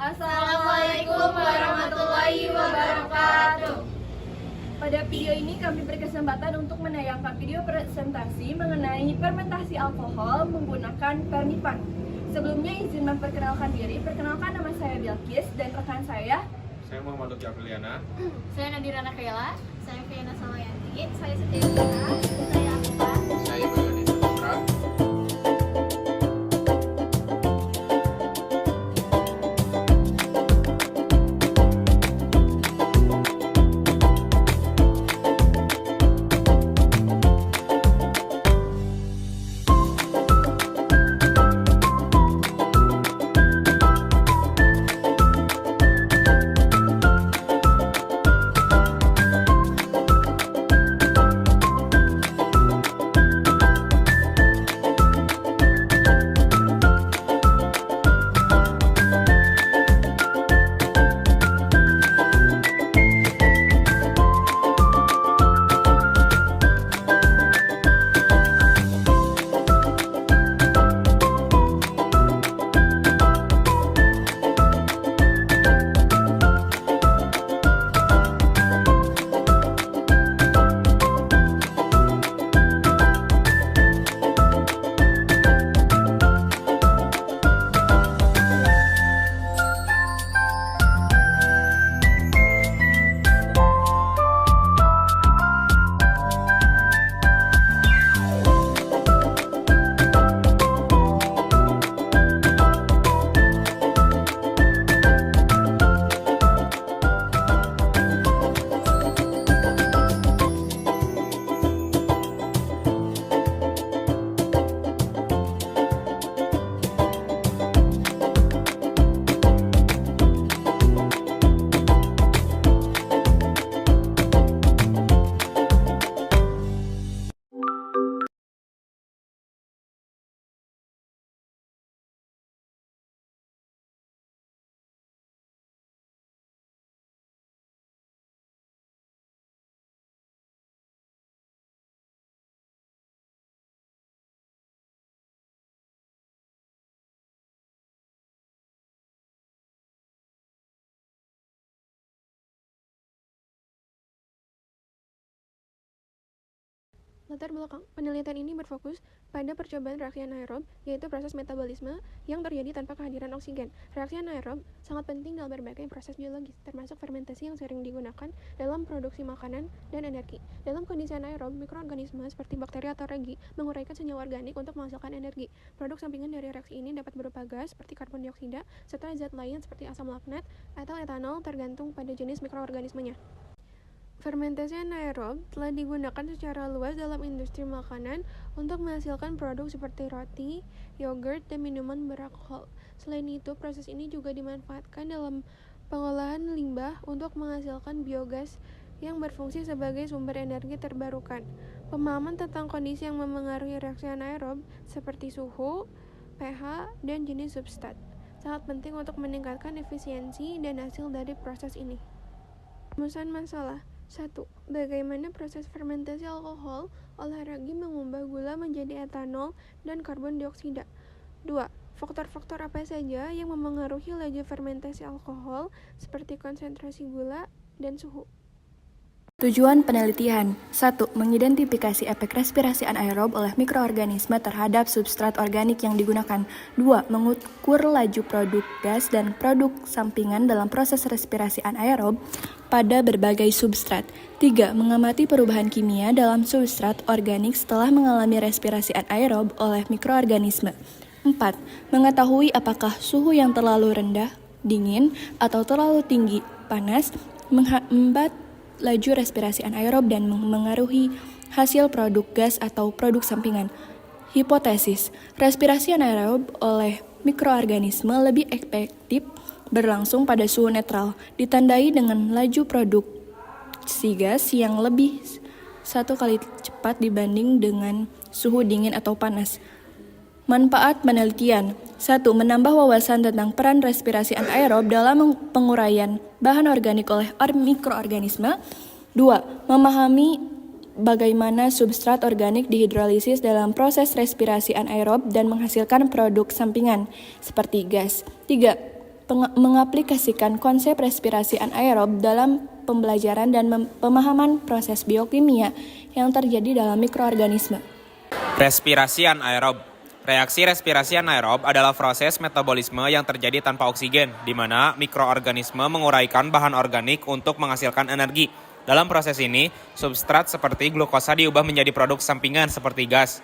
Assalamualaikum warahmatullahi wabarakatuh. Pada video ini kami berkesempatan untuk menayangkan video presentasi mengenai fermentasi alkohol menggunakan Pernipan. Sebelumnya izin memperkenalkan diri. Perkenalkan, nama saya Bilkis dan rekan saya Muhammad Lutfi Afiliana. Saya Nadira Nakayla. Saya Fiana Samayanti. Saya Setia. Saya Akta. Saya Bayoni Saputra. Latar belakang penelitian ini berfokus pada percobaan reaksi anaerob, yaitu proses metabolisme yang terjadi tanpa kehadiran oksigen. Reaksi anaerob sangat penting dalam berbagai proses biologis, termasuk fermentasi yang sering digunakan dalam produksi makanan dan energi. Dalam kondisi anaerob, mikroorganisme seperti bakteri atau ragi menguraikan senyawa organik untuk menghasilkan energi. Produk sampingan dari reaksi ini dapat berupa gas seperti karbon dioksida, serta zat lain seperti asam laknat atau etanol tergantung pada jenis mikroorganismenya. Fermentasi anaerob telah digunakan secara luas dalam industri makanan untuk menghasilkan produk seperti roti, yogurt, dan minuman beralkohol. Selain itu, proses ini juga dimanfaatkan dalam pengolahan limbah untuk menghasilkan biogas yang berfungsi sebagai sumber energi terbarukan. Pemahaman tentang kondisi yang memengaruhi reaksi anaerob seperti suhu, pH, dan jenis substrat sangat penting untuk meningkatkan efisiensi dan hasil dari proses ini. Rumusan masalah 1. Bagaimana proses fermentasi alkohol oleh ragi mengubah gula menjadi etanol dan karbon dioksida? 2. Faktor-faktor apa saja yang memengaruhi laju fermentasi alkohol seperti konsentrasi gula dan suhu? Tujuan penelitian 1. Mengidentifikasi efek respirasi anaerob oleh mikroorganisme terhadap substrat organik yang digunakan. 2. Mengukur laju produk gas dan produk sampingan dalam proses respirasi anaerob pada berbagai substrat. 3. Mengamati perubahan kimia dalam substrat organik setelah mengalami respirasi anaerob oleh mikroorganisme. 4. Mengetahui apakah suhu yang terlalu rendah, dingin, atau terlalu tinggi, panas, menghambat laju respirasi anaerob dan mengaruhi hasil produk gas atau produk sampingan. Hipotesis, respirasi anaerob oleh mikroorganisme lebih efektif berlangsung pada suhu netral, ditandai dengan laju produksi gas yang lebih 1 kali cepat dibanding dengan suhu dingin atau panas. Manfaat penelitian 1. Menambah wawasan tentang peran respirasi anaerob dalam penguraian bahan organik oleh mikroorganisme. 2. Memahami bagaimana substrat organik dihidrolisis dalam proses respirasi anaerob dan menghasilkan produk sampingan seperti gas. 3. mengaplikasikan konsep respirasi anaerob dalam pembelajaran dan pemahaman proses biokimia yang terjadi dalam mikroorganisme. Respirasi anaerob. Reaksi respirasi anaerob adalah proses metabolisme yang terjadi tanpa oksigen, di mana mikroorganisme menguraikan bahan organik untuk menghasilkan energi. Dalam proses ini, substrat seperti glukosa diubah menjadi produk sampingan seperti gas,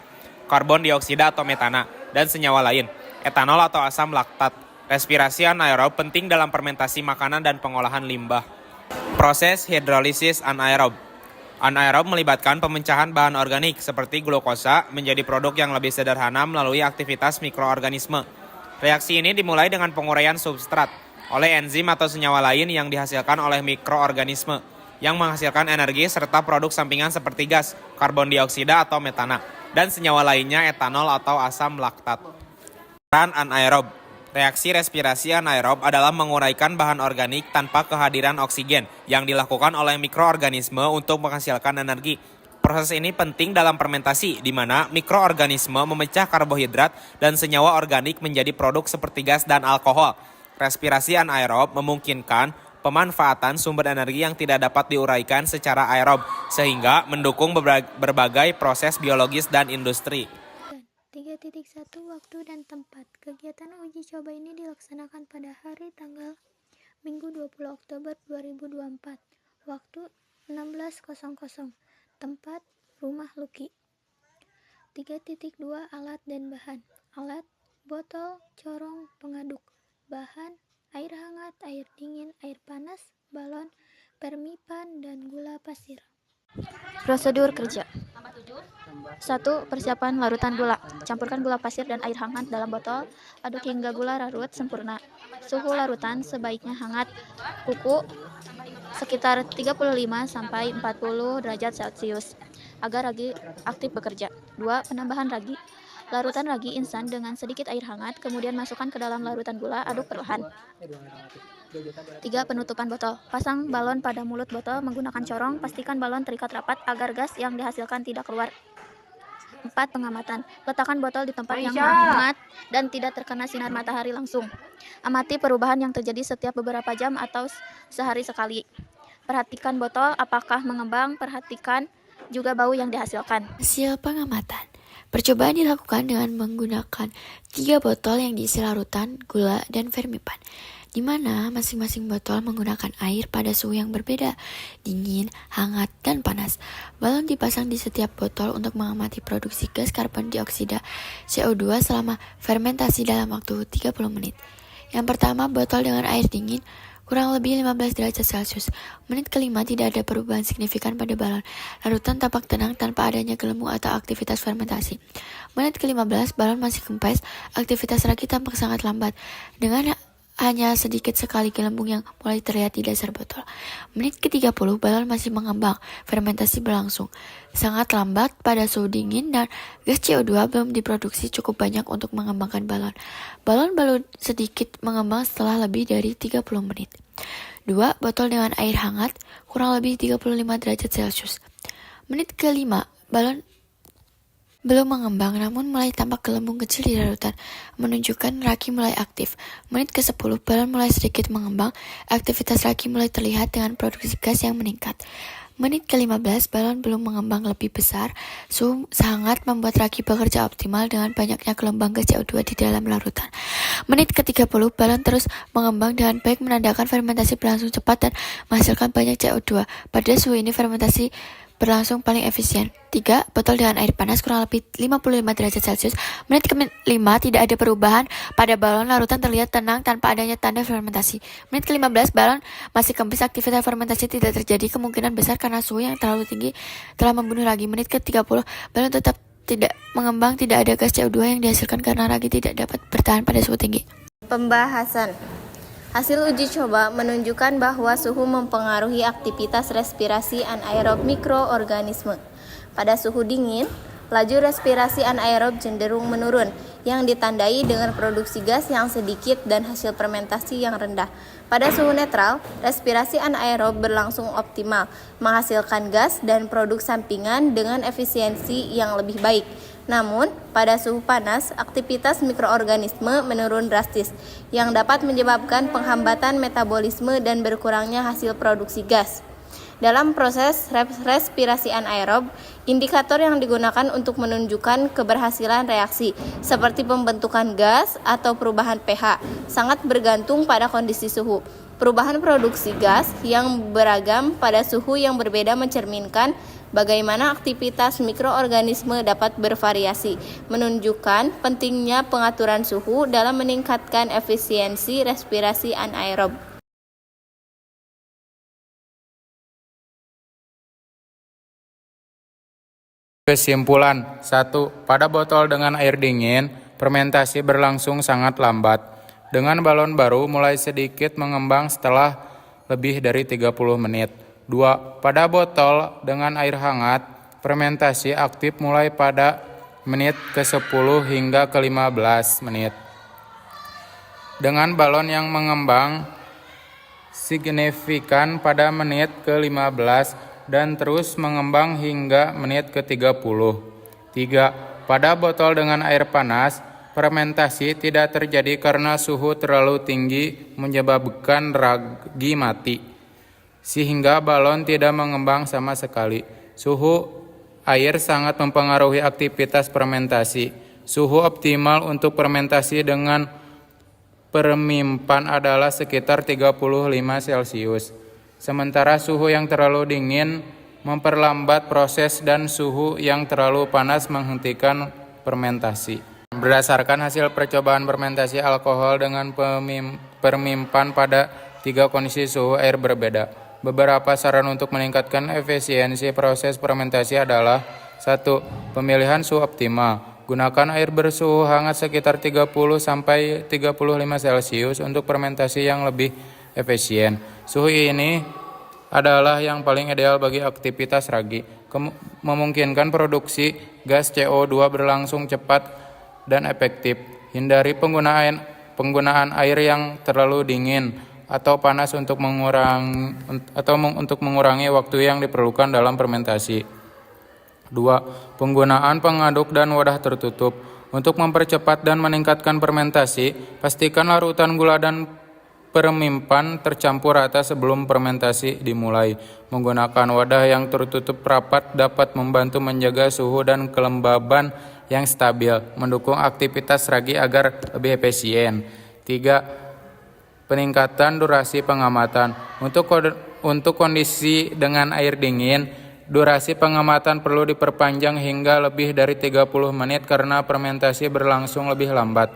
karbon dioksida atau metana, dan senyawa lain, etanol atau asam laktat. Respirasi anaerob penting dalam fermentasi makanan dan pengolahan limbah. Proses hidrolisis anaerob. Anaerob melibatkan pemecahan bahan organik seperti glukosa menjadi produk yang lebih sederhana melalui aktivitas mikroorganisme. Reaksi ini dimulai dengan penguraian substrat oleh enzim atau senyawa lain yang dihasilkan oleh mikroorganisme yang menghasilkan energi serta produk sampingan seperti gas, karbon dioksida atau metana, dan senyawa lainnya etanol atau asam laktat. Peran anaerob. Reaksi respirasi anaerob adalah menguraikan bahan organik tanpa kehadiran oksigen yang dilakukan oleh mikroorganisme untuk menghasilkan energi. Proses ini penting dalam fermentasi, di mana mikroorganisme memecah karbohidrat dan senyawa organik menjadi produk seperti gas dan alkohol. Respirasi anaerob memungkinkan pemanfaatan sumber energi yang tidak dapat diuraikan secara aerob, sehingga mendukung berbagai proses biologis dan industri. 3.1 Waktu dan tempat. Kegiatan uji coba ini dilaksanakan pada hari tanggal Minggu 20 Oktober 2024. Waktu 16.00. Tempat Rumah Luki. 3.2 Alat dan bahan. Alat, botol, corong, pengaduk. Bahan, air hangat, air dingin, air panas, balon, permipan, dan gula pasir. Prosedur kerja. 1. Persiapan larutan gula. Campurkan gula pasir dan air hangat dalam botol. Aduk hingga gula larut sempurna. Suhu larutan sebaiknya hangat. Kuku sekitar 35-40 derajat Celcius agar ragi aktif bekerja. 2. Penambahan ragi. Larutan ragi instan dengan sedikit air hangat, kemudian masukkan ke dalam larutan gula, aduk perlahan. 3. Penutupan botol. Pasang balon pada mulut botol menggunakan corong, pastikan balon terikat rapat agar gas yang dihasilkan tidak keluar. 4. Pengamatan. Letakkan botol di tempat yang hangat dan tidak terkena sinar matahari langsung. Amati perubahan yang terjadi setiap beberapa jam atau sehari sekali. Perhatikan botol apakah mengembang, perhatikan juga bau yang dihasilkan. Hasil pengamatan. Percobaan dilakukan dengan menggunakan 3 botol yang diisi larutan, gula, dan fermipan, di mana masing-masing botol menggunakan air pada suhu yang berbeda, dingin, hangat, dan panas. Balon dipasang di setiap botol untuk mengamati produksi gas karbon dioksida CO2 selama fermentasi dalam waktu 30 menit. Yang pertama, botol dengan air dingin, kurang lebih 15 derajat Celcius. Menit kelima tidak ada perubahan signifikan pada balon. Larutan tampak tenang tanpa adanya gelembung atau aktivitas fermentasi. Menit ke-15, balon masih kempes, aktivitas ragi tampak sangat lambat, dengan hanya sedikit sekali gelembung yang mulai terlihat di dasar botol. Menit ke-30, balon masih mengembang, fermentasi berlangsung sangat lambat pada suhu dingin dan gas CO2 belum diproduksi cukup banyak untuk mengembangkan balon. Balon baru sedikit mengembang setelah lebih dari 30 menit. 2. Botol dengan air hangat, kurang lebih 35 derajat Celcius. Menit ke-5, balon belum mengembang, namun mulai tampak gelembung kecil di larutan, menunjukkan ragi mulai aktif. Menit ke-10, balon mulai sedikit mengembang, aktivitas ragi mulai terlihat dengan produksi gas yang meningkat. Menit ke-15, balon belum mengembang lebih besar, suhu hangat membuat ragi bekerja optimal dengan banyaknya gelombang gas CO2 di dalam larutan. Menit ke-30, balon terus mengembang dengan baik, menandakan fermentasi berlangsung cepat dan menghasilkan banyak CO2. Pada suhu ini fermentasi berlangsung paling efisien. 3. Botol dengan air panas kurang lebih 55 derajat Celcius. Menit ke-5 tidak ada perubahan pada balon, larutan terlihat tenang tanpa adanya tanda fermentasi. Menit ke-15 balon masih kempis, aktivitas fermentasi tidak terjadi, kemungkinan besar karena suhu yang terlalu tinggi telah membunuh ragi. Menit ke-30 balon tetap tidak mengembang, tidak ada gas CO2 yang dihasilkan karena ragi tidak dapat bertahan pada suhu tinggi. Pembahasan. Hasil uji coba menunjukkan bahwa suhu mempengaruhi aktivitas respirasi anaerob mikroorganisme. Pada suhu dingin, laju respirasi anaerob cenderung menurun, yang ditandai dengan produksi gas yang sedikit dan hasil fermentasi yang rendah. Pada suhu netral, respirasi anaerob berlangsung optimal, menghasilkan gas dan produk sampingan dengan efisiensi yang lebih baik. Namun, pada suhu panas, aktivitas mikroorganisme menurun drastis, yang dapat menyebabkan penghambatan metabolisme dan berkurangnya hasil produksi gas. Dalam proses respirasi anaerob, indikator yang digunakan untuk menunjukkan keberhasilan reaksi, seperti pembentukan gas atau perubahan pH, sangat bergantung pada kondisi suhu. Perubahan produksi gas yang beragam pada suhu yang berbeda mencerminkan bagaimana aktivitas mikroorganisme dapat bervariasi, menunjukkan pentingnya pengaturan suhu dalam meningkatkan efisiensi respirasi anaerob. Kesimpulan 1. Pada botol dengan air dingin, fermentasi berlangsung sangat lambat. Dengan balon baru mulai sedikit mengembang setelah lebih dari 30 menit. 2. Pada botol dengan air hangat, fermentasi aktif mulai pada menit ke-10 hingga ke-15 menit. Dengan balon yang mengembang signifikan pada menit ke-15 dan terus mengembang hingga menit ke-30. 3. Pada botol dengan air panas, fermentasi tidak terjadi karena suhu terlalu tinggi menyebabkan ragi mati, sehingga balon tidak mengembang sama sekali. Suhu air sangat mempengaruhi aktivitas fermentasi. Suhu optimal untuk fermentasi dengan permimpan adalah sekitar 35 Celcius. Sementara suhu yang terlalu dingin memperlambat proses dan suhu yang terlalu panas menghentikan fermentasi. Berdasarkan hasil percobaan fermentasi alkohol dengan permimpan pada 3 kondisi suhu air berbeda, beberapa saran untuk meningkatkan efisiensi proses fermentasi adalah: 1. Pemilihan suhu optimal. Gunakan air bersuhu hangat sekitar 30-35 Celcius untuk fermentasi yang lebih efisien. Suhu ini adalah yang paling ideal bagi aktivitas ragi, memungkinkan produksi gas CO2 berlangsung cepat dan efektif. Hindari penggunaan air yang terlalu dingin atau panas untuk mengurangi waktu yang diperlukan dalam fermentasi. 2. Penggunaan pengaduk dan wadah tertutup. Untuk mempercepat dan meningkatkan fermentasi, pastikan larutan gula dan permimpan tercampur rata sebelum fermentasi dimulai. Menggunakan wadah yang tertutup rapat dapat membantu menjaga suhu dan kelembaban yang stabil, mendukung aktivitas ragi agar lebih efisien. 3. Peningkatan durasi pengamatan. Untuk kondisi dengan air dingin, durasi pengamatan perlu diperpanjang hingga lebih dari 30 menit karena fermentasi berlangsung lebih lambat.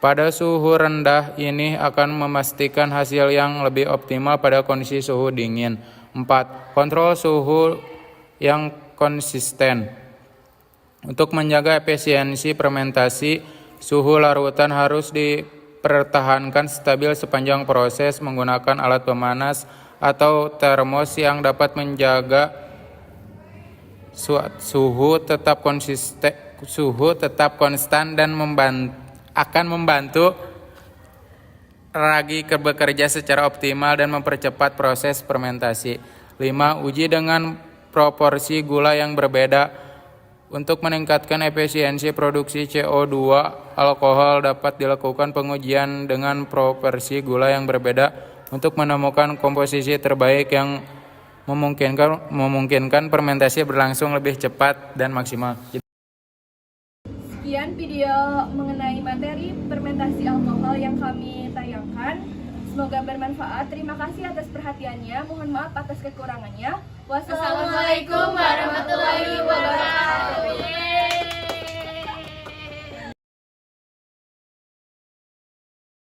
Pada suhu rendah ini akan memastikan hasil yang lebih optimal pada kondisi suhu dingin. 4. Kontrol suhu yang konsisten. Untuk menjaga efisiensi fermentasi, suhu larutan harus dipertahankan stabil sepanjang proses menggunakan alat pemanas atau termos yang dapat menjaga suhu tetap konstan dan akan membantu ragi bekerja secara optimal dan mempercepat proses fermentasi. 5. Uji dengan proporsi gula yang berbeda. Untuk meningkatkan efisiensi produksi CO2, alkohol dapat dilakukan pengujian dengan proporsi gula yang berbeda untuk menemukan komposisi terbaik yang memungkinkan fermentasi berlangsung lebih cepat dan maksimal. Sekian video mengenai materi fermentasi alkohol yang kami tayangkan. Semoga bermanfaat. Terima kasih atas perhatiannya. Mohon maaf atas kekurangannya. Wassalamualaikum warahmatullahi wabarakatuh.